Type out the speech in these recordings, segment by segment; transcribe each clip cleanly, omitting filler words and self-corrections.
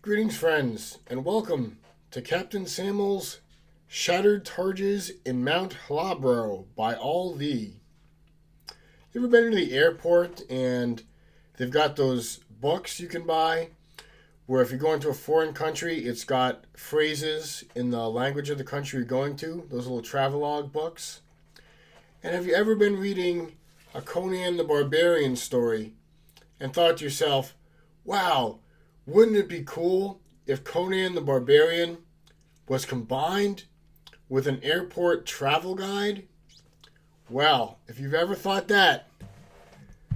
Greetings, friends, and welcome to Captain Samuel's Shattered Targes in Mount Halabro by All Thee. You ever been to the airport and they've got those books you can buy where if you go into a foreign country, it's got phrases in the language of the country you're going to, those little travelogue books? And have you ever been reading a Conan the Barbarian story and thought to yourself, wow, wouldn't it be cool if Conan the Barbarian was combined with an airport travel guide? Well, if you've ever thought that,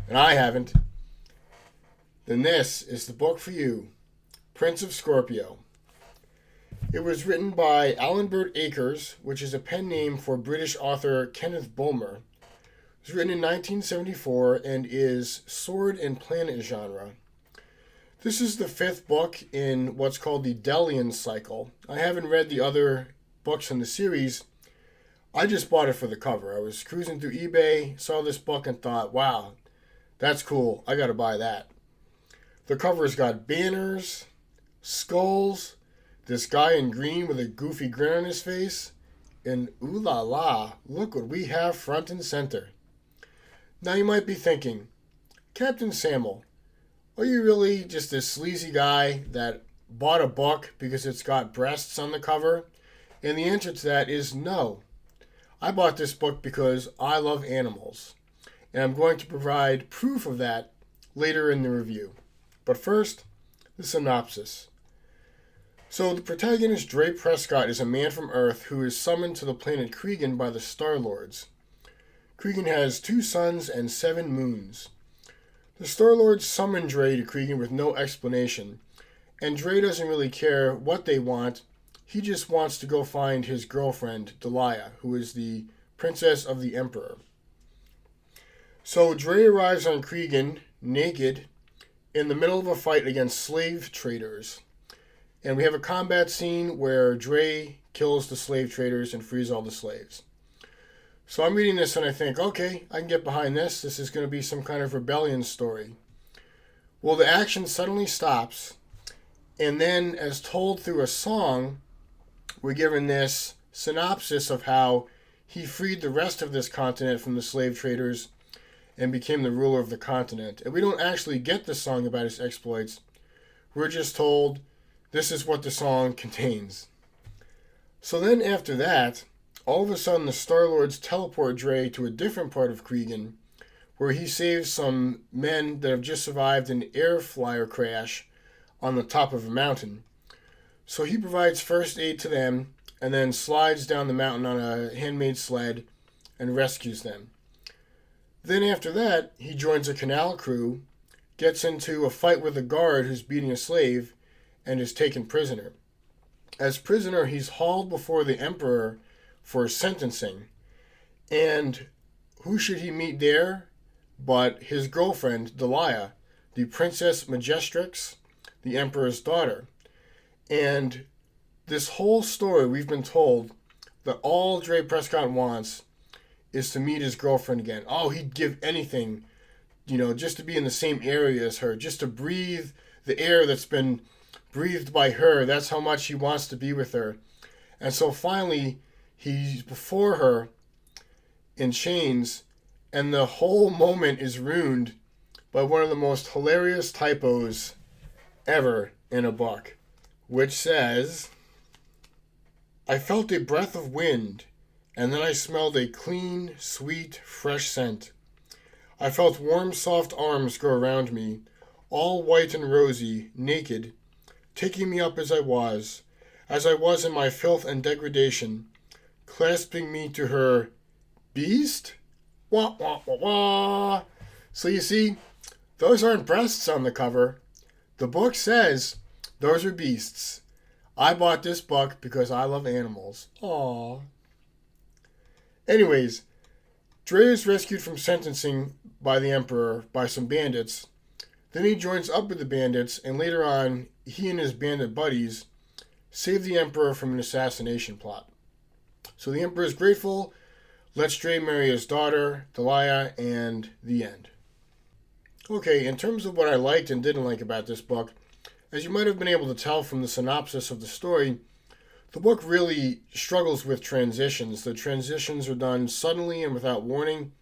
and I haven't, then this is the book for you, Prince of Scorpio. It was written by Burt Akers, which is a pen name for British author Kenneth Bulmer. It was written in 1974 and is sword and planet genre. This is the fifth book in what's called the Delian cycle. I haven't read the other books in the series. I just bought it for the cover. I was cruising through eBay, saw this book, and thought, wow, that's cool. I got to buy that. The cover's got banners, skulls, this guy in green with a goofy grin on his face, and ooh la la, look what we have front and center. Now you might be thinking, Captain Samuel, are you really just this sleazy guy that bought a book because it's got breasts on the cover? And the answer to that is no. I bought this book because I love animals. And I'm going to provide proof of that later in the review. But first, the synopsis. So the protagonist, Dre Prescott, is a man from Earth who is summoned to the planet Cregan by the Star-Lords. Cregan has 2 suns and 7 moons. The Star-Lords summon Dre to Cregan with no explanation, and Dre doesn't really care what they want. He just wants to go find his girlfriend, Delia, who is the princess of the Emperor. So Dre arrives on Cregan, naked, in the middle of a fight against slave traders. And we have a combat scene where Dre kills the slave traders and frees all the slaves. So I'm reading this and I think, okay, I can get behind this. This is going to be some kind of rebellion story. Well, the action suddenly stops, and then, as told through a song, we're given this synopsis of how he freed the rest of this continent from the slave traders and became the ruler of the continent. And we don't actually get the song about his exploits. We're just told this is what the song contains. So then after that, all of a sudden, the Star-Lords teleport Dre to a different part of Cregan, where he saves some men that have just survived an air flyer crash on the top of a mountain. So he provides first aid to them, and then slides down the mountain on a handmade sled and rescues them. Then after that, he joins a canal crew, gets into a fight with a guard who's beating a slave, and is taken prisoner. As prisoner, he's hauled before the Emperor for sentencing. And who should he meet there but his girlfriend, Delia, the Princess Majestrix, the Emperor's daughter. And this whole story, we've been told that all Dre Prescott wants is to meet his girlfriend again. Oh, he'd give anything, just to be in the same area as her, just to breathe the air that's been breathed by her. That's how much he wants to be with her. And so finally, he's before her in chains, and the whole moment is ruined by one of the most hilarious typos ever in a book, which says, I felt a breath of wind, and then I smelled a clean, sweet, fresh scent. I felt warm, soft arms go around me, all white and rosy, naked, taking me up as I was in my filth and degradation, clasping me to her beast? Wah, wah, wah, wah. So you see, those aren't breasts on the cover. The book says those are beasts. I bought this book because I love animals. Aww. Anyways, Dre is rescued from sentencing by the Emperor by some bandits. Then he joins up with the bandits, and later on, he and his bandit buddies save the Emperor from an assassination plot. So the Emperor is grateful, lets Dre marry his daughter, Delia, and the end. Okay, in terms of what I liked and didn't like about this book, As you might have been able to tell from the synopsis of the story, the book really struggles with transitions. The transitions are done suddenly and without warning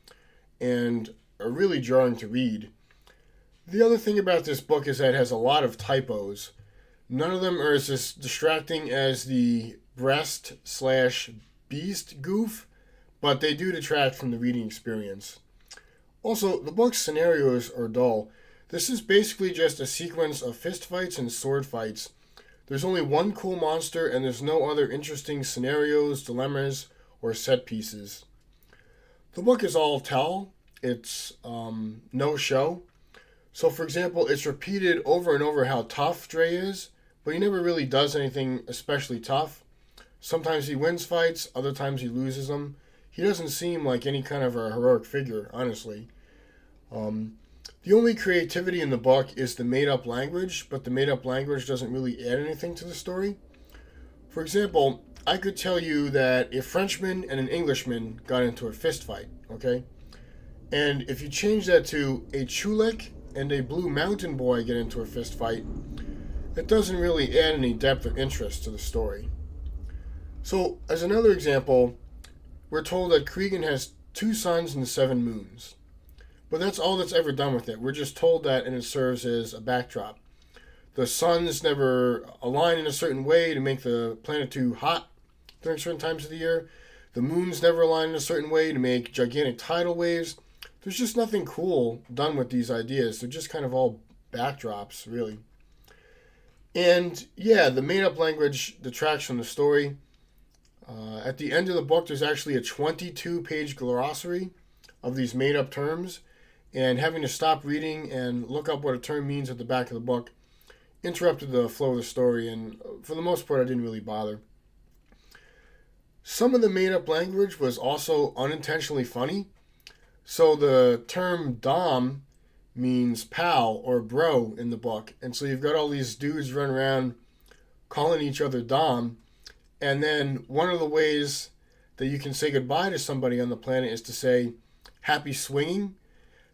and are really jarring to read. The other thing about this book is that it has a lot of typos. None of them are as distracting as the breast/beast goof, but they do detract from the reading experience. Also, the book's scenarios are dull. This is basically just a sequence of fistfights and sword fights. There's only one cool monster, and there's no other interesting scenarios, dilemmas, or set pieces. The book is all tell. It's no show. So, for example, it's repeated over and over how tough Dre is, but he never really does anything especially tough. Sometimes he wins fights, other times he loses them. He doesn't seem like any kind of a heroic figure, honestly. The only creativity in the book is the made-up language, but the made-up language doesn't really add anything to the story. For example, I could tell you that a Frenchman and an Englishman got into a fist fight, okay? And if you change that to a Chulek and a Blue Mountain Boy get into a fist fight, it doesn't really add any depth or interest to the story. So, as another example, we're told that Cregan has 2 suns and 7 moons. But that's all that's ever done with it. We're just told that, and it serves as a backdrop. The suns never align in a certain way to make the planet too hot during certain times of the year. The moons never align in a certain way to make gigantic tidal waves. There's just nothing cool done with these ideas. They're just kind of all backdrops, really. And yeah, the made-up language detracts from the story. At the end of the book, there's actually a 22-page glossary of these made-up terms. And having to stop reading and look up what a term means at the back of the book interrupted the flow of the story, and for the most part, I didn't really bother. Some of the made-up language was also unintentionally funny. So the term Dom means pal or bro in the book, and so you've got all these dudes running around calling each other Dom, and then one of the ways that you can say goodbye to somebody on the planet is to say, happy swinging.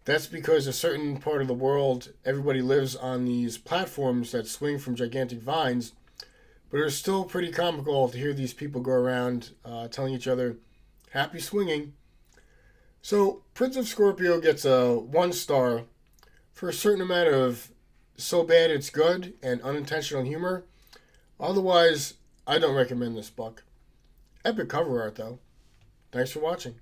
That's because a certain part of the world, everybody lives on these platforms that swing from gigantic vines, but it's still pretty comical to hear these people go around telling each other, happy swinging. So, Prince of Scorpio gets a 1 star for a certain amount of so bad it's good and unintentional humor. Otherwise, I don't recommend this book. Epic cover art, though. Thanks for watching.